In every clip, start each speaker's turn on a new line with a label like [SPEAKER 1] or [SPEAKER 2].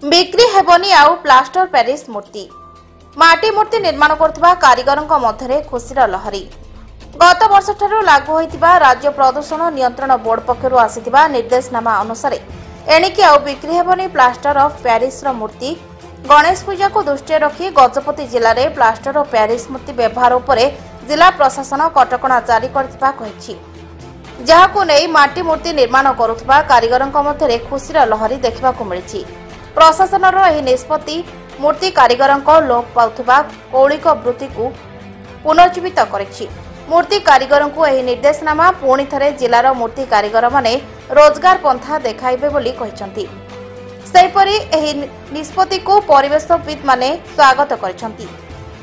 [SPEAKER 1] बिक्री हेबनी आउ plaster Paris मूर्ति माटी मूर्ति निर्माण करथिबा कारीगरଙ୍କ ମଧ୍ୟରେ खुशीर लहरी। गत वर्ष ठारू लागू होइतिबा राज्य प्रदूषण नियंत्रण बोर्ड पक्षरु आसितिबा निर्देशनामा अनुसार एणिकी आउ बिक्री हेबनी प्लास्टर ऑफ पेरिस रो मूर्ति। गणेश पूजा को दृष्टि रखी गजपति जिले में प्लास्टर ऑफ पेरिस मूर्ति व्यवहार उपरे जिला प्रशासन कटकणा जारी करथिबा कहिछि, जहाकु नै माटी मूर्ति निर्माण करुथिबा कारीगरଙ୍କ ମଧ୍ୟରେ खुशीर लहरी देखिबाकु मिलिछि। प्रशासनर एही निष्पत्ति मूर्ति कारीगरଙ୍କ लोप पाउथिबा कौलिक वृत्ति को पुनर्जीवित करिछि। मूर्ति कारीगरଙ୍କୁ एही निर्देशनामा पुणी थरे जिलार मूर्ति कारीगर माने रोजगार पंथा देखाइबे बोली कहिसंती। सेहिपरि एही निष्पत्ति को परिवेशविद माने स्वागत करिसंती।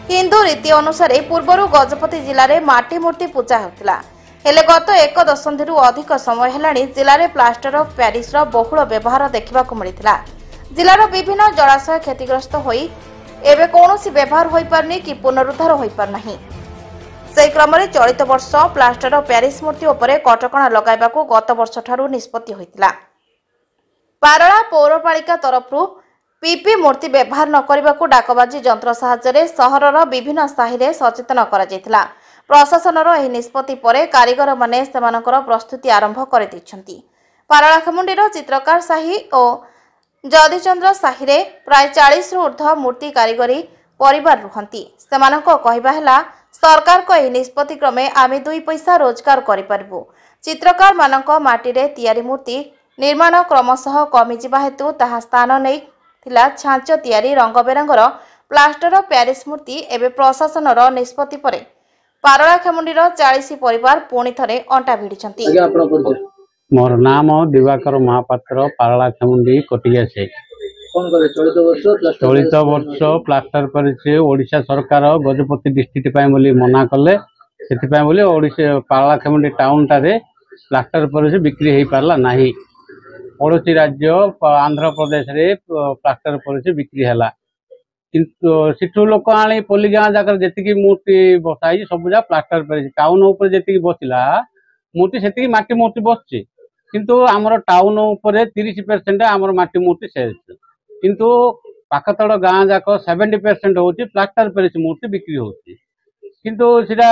[SPEAKER 1] हिंदू रीति अनुसार पूर्वरु गजपति जिले में माटी मूर्ति पूजा होतिला, हेले गत एक दशंधिरु अधिक समय हेलाणी जिले में प्लास्टर ऑफ पेरिस रो बहुल व्यवहार देखिबाकु मिलिथिला। जिलार विभिन्न जलाशय क्षतिग्रस्त होई एबे कौनसी व्यवहार होई पारनी कि पुनरुद्धार होई पार नाही। सेही क्रम में चलित वर्ष प्लास्टर ऑफ पेरिस मूर्ति उपरे कटकणा लगाइबाकू गत वर्ष ठारू निष्पत्ति होइतिला। पारला पौरपालिका तरफरु पीपी मूर्ति व्यवहार न करबाकू डाकबाजी यंत्र साहाय्य सहरर विभिन्न साहि रे सचेतन करा जायतिला। प्रशासनर एही निष्पत्ति परे कारीगर माने सेमानकर प्रस्तुति आरंभ कर दैछंती। पारलाखेमुंडीर चित्रकार साहि और जदिचंद्र साहि रे प्राय 40 रु ऊर्ध्व मूर्ति कारीगरी परिवार रुहंती। सेमानक कहिबा हैला सरकार को एही निष्पत्ति क्रमे आमे 2 पैसा रोजगार करि परबु। चित्रकार मानक माटी रे तयारी मूर्ति निर्माण क्रमशः कमी जिबा हेतु ताहा स्थान नै थिला छांच तयारी रंगबेरंगर प्लास्टर ऑफ पेरिस मूर्ति। एबे प्रशासनर निष्पत्ति परे पारलाखेमुंडीर 40 परिवार पुणी थरे अंटा भिड़िछंती।
[SPEAKER 2] मोर नाम दिवाकर महापात्र, पारलाखेमुंडी कोटिया से। चलित वर्ष प्लास्टर पेरिस ओडिशा सरकार गजपति डिस्ट्रिक्ट बोली मना कले, से पारलाखेमुंडी टाउन टारे प्लास्टर पेरिस बिक्री हो पारला नहीं। पड़ोसी राज्य आंध्र प्रदेश रे प्लास्टर पेरिस बिक्री है, किंतु सिठू लोक आनी पोली गाँ जाकर जी मूर्ति बसाई सब जा प्लास्टर पेरिस। टाउन उपर जी बसला मूर्ति से माटी मूर्ति बसची, किंतु आमर टाउन उपर 30% आमर माटी मूर्ति सेल्स, किंतु पाखतड़ गाँ जाक 70% होची प्लास्टर पेरिस मूर्ति बिक्री होची। किंतु सीधा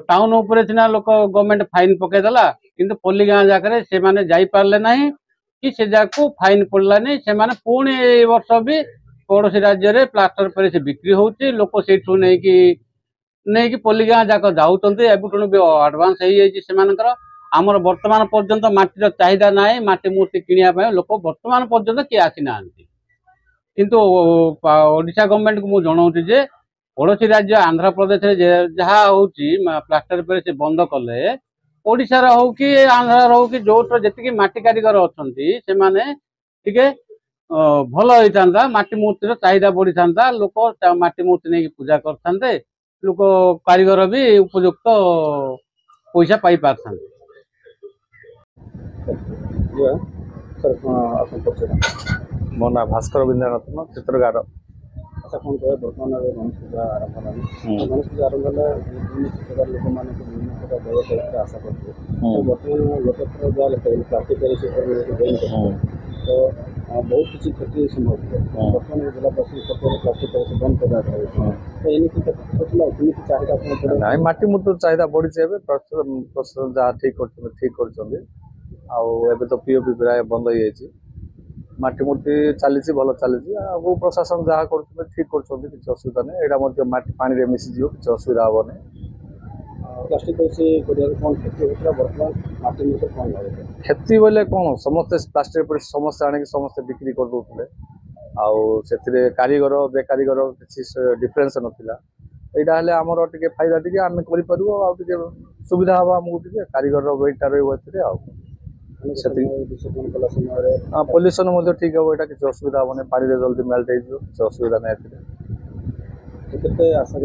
[SPEAKER 2] टाउन उपर सिना लोक गवर्नमेंट फाइन पकईदेला, किंतु पोली गाँ जाकर से माने जाई पारले नहीं कि से जाकू फाइन पड़ला नहीं। से माने पुणी ए वर्ष भी पड़ोसी राज्य रे प्लास्टर पेरिस बिक्री होची। लोक सेठू नहीं कि पोली गाँ जाक जाउतंते। एबुटनु भी एडवांस हो जाई सेमानकर। आमर वर्तमान पर्यंत माटीर चाहिदा नाई, माटी मूर्ति किनिया पय लोक वर्तमान पर्यंत किए आसी नांती। किंतु ओडिशा गवर्नमेंट को मु जणाउची जे पड़ोसी राज्य आंध्र प्रदेश रे जहा होची प्लास्टर पेरिस बंद कले, ओडिशा रे हो कि आंध्र रे हो कि जोटर जेतिकी माटी कारीगर अछंती से माने टिके भल होइतांता। माटी मूर्तिर चाहिदा बढ़ी थांता, लोक माटी मूर्ति नै पूजा करथांते, लोक कारीगर भी उपयुक्त पैसा पाई पारथांते।
[SPEAKER 3] मो ना भास्कर बिंद्रनाथन चित्रकार।
[SPEAKER 4] अच्छा कौन कहे बर्तमान गणेश पूजा आरंभ है। गणेश पूजा आरंभ है चित्रकार लोक मान विभिन्न प्रकार व्यवसाय आशा करते बर्तमान लोकत्र जहाँ प्लास्टिक तो बहुत किसी क्षति संभव है। बर्तमान जिला प्रशासन प्लास्टिक बंद कर चाहिए
[SPEAKER 3] ना माटी मूर्ति चाहिदा बढ़ी प्रशासन जहाँ ठीक कर तो पीओपी प्राय बंद हो जाए। माटी मूर्ति चली भल चली आगु प्रशासन जहाँ कर ठीक कर किसी असुविधा नहीं। यहाँ माटी पानी में मिसीज किसी असुविधा हे नहीं।
[SPEAKER 4] प्लास्टिक कौन क्षति होता बर्तमान माटी मूर्ति कौन लगे
[SPEAKER 3] क्षति बोले कौन समस्ते प्लास्टिक पेरिस समस्ते आने समस्ते बिक्री कर दौले से कारीगर बेकारीगर किसी डिफरेन्स नाला। यहाँ हेल्ले आमर टे फायदा टे आम कर सुविधा हम आमको कारीगर वेटा रहा पल्यूसन ठीक हम। यहाँ किसी असुविधा हे नहीं, पानी जल्दी मेल्ट हो किसी असुविधा नहीं।
[SPEAKER 4] आशा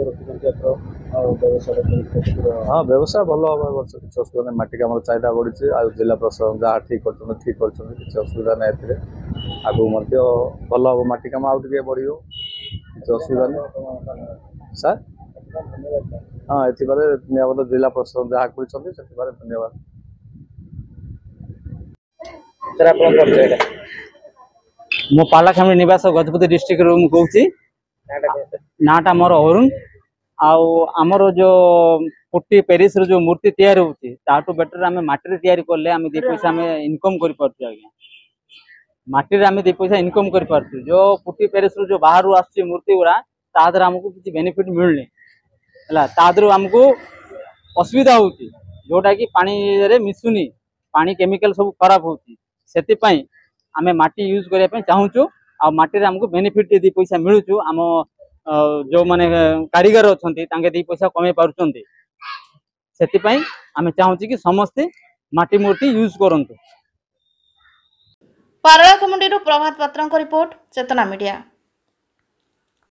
[SPEAKER 3] हाँ व्यवसाय भल हम वर्ष किसी असुविधा नहीं। माटी आम चाहिदा बढ़ी जिला प्रशासन जहाँ ठीक कर किसी असुविधा नहीं। आगू भल हम माटी काम आउ बढ़ किसी असुविधा नहीं सर। हाँ ये धन्यवाद जिला प्रशासन जहाँ कर धन्यवाद।
[SPEAKER 4] सर आप
[SPEAKER 5] मो पालाखेमुंडी निवास गजपति डिस्ट्रिक्ट रू कहूँ नाटा मोर अरुण आमर जो पुट्टी पेरिस रो जो मूर्ति तैयारी होती ताटू बेटर आम माटी तैयारी कले आम दी पैसा आम इनकम कर पार्छु आज्ञा माटी आम दी पैसा इनकम कर पार्छु जो पुट्टी पेरिस रो जो बाहर आस मूर्ति गुड़ा तादर आमको किसी बेनिफिट मिलनी है तादर आमको असुविधा होती जोटा कि पानी रे मिसुनी पानी केमिकल सब खराब होती से आम माटी यूज करने चाहूँ आ माटी आमको बेनिफिट दी पैसा मिलूँ आम जो माने कारीगर अच्छा दी पैसा कमे पार्टी से आम चाहूँ कि समस्ते माटी मूर्ति यूज करंतु।
[SPEAKER 1] पारलाखेमुंडी प्रभात पात्र रिपोर्ट चेतना मीडिया।